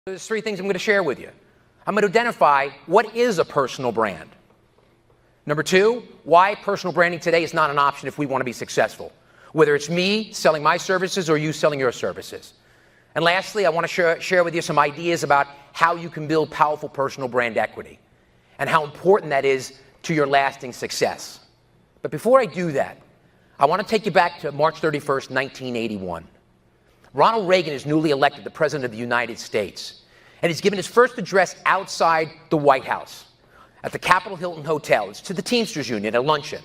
There's three things I'm going to share with you. I'm going to identify what is a personal brand. Number two, why personal branding today is not an option if we want to be successful, whether it's me selling my services or you selling your services. And lastly, I want to share with you some ideas about how you can build powerful personal brand equity and how important that is to your lasting success. But before I do that, I want to take you back to March 31st, 1981. Ronald Reagan is newly elected the President of the United States, and he's given his first address outside the White House at the Capitol Hilton Hotel. It's to the Teamsters Union, a luncheon.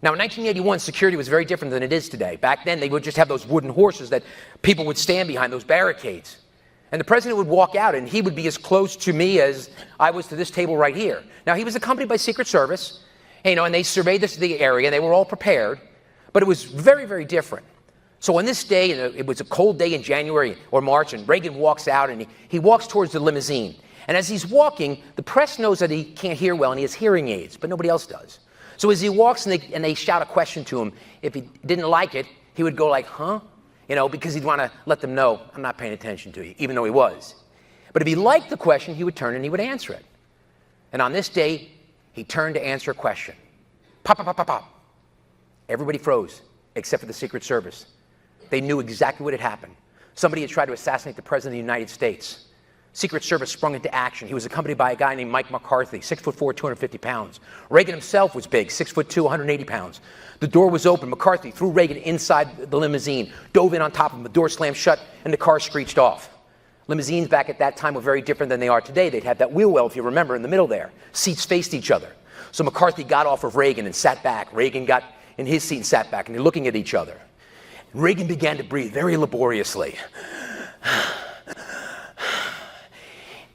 Now, in 1981, security was very different than it is today. Back then, they would just have those wooden horses that people would stand behind, those barricades. And the president would walk out, and he would be as close to me as I was to this table right here. Now, he was accompanied by Secret Service, and they surveyed the area, and they were all prepared, but it was very, very different. So on this day, it was a cold day in January or March, and Reagan walks out, and he walks towards the limousine. And as he's walking, the press knows that he can't hear well, and he has hearing aids, but nobody else does. So as he walks and they shout a question to him, if he didn't like it, he would go like, huh? Because he'd want to let them know, I'm not paying attention to you, even though he was. But if he liked the question, he would turn and he would answer it. And on this day, he turned to answer a question. Pop, pop, pop, pop, pop. Everybody froze, except for the Secret Service. They knew exactly what had happened. Somebody had tried to assassinate the President of the United States. Secret Service sprung into action. He was accompanied by a guy named Mike McCarthy, 6'4", 250 pounds. Reagan himself was big, 6'2", 180 pounds. The door was open. McCarthy threw Reagan inside the limousine, dove in on top of him. The door slammed shut, and the car screeched off. Limousines back at that time were very different than they are today. They'd have that wheel well, if you remember, in the middle there. Seats faced each other. So McCarthy got off of Reagan and sat back. Reagan got in his seat and sat back, and they're looking at each other. Reagan began to breathe very laboriously.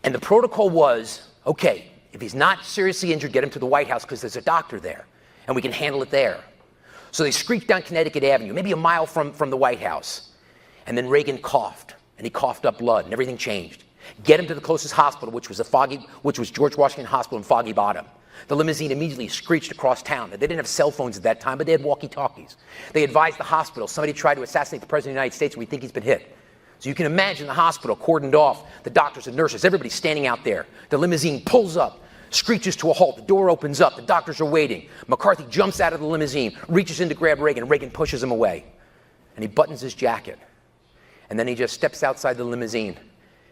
And the protocol was, okay, if he's not seriously injured, get him to the White House because there's a doctor there, and we can handle it there. So they screeched down Connecticut Avenue, maybe a mile from the White House. And then Reagan coughed, and he coughed up blood, and everything changed. Get him to the closest hospital, which was George Washington Hospital in Foggy Bottom. The limousine immediately screeched across town. They didn't have cell phones at that time, but they had walkie-talkies. They advised the hospital, somebody tried to assassinate the President of the United States, and we think he's been hit. So you can imagine the hospital cordoned off, the doctors and nurses, everybody standing out there. The limousine pulls up, screeches to a halt, the door opens up, the doctors are waiting. McCarthy jumps out of the limousine, reaches in to grab Reagan, and Reagan pushes him away. And he buttons his jacket. And then he just steps outside the limousine,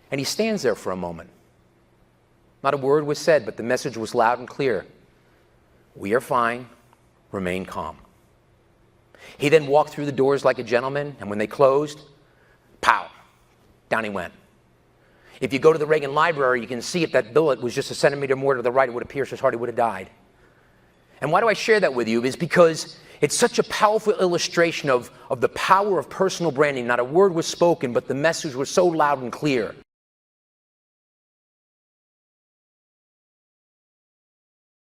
and he stands there for a moment. Not a word was said, but the message was loud and clear. We are fine, remain calm. He then walked through the doors like a gentleman, and when they closed, pow, down he went. If you go to the Reagan Library, you can see if that bullet was just a centimeter more to the right, it would have pierced his heart, he would have died. And why do I share that with you? Is because it's such a powerful illustration of the power of personal branding. Not a word was spoken, but the message was so loud and clear.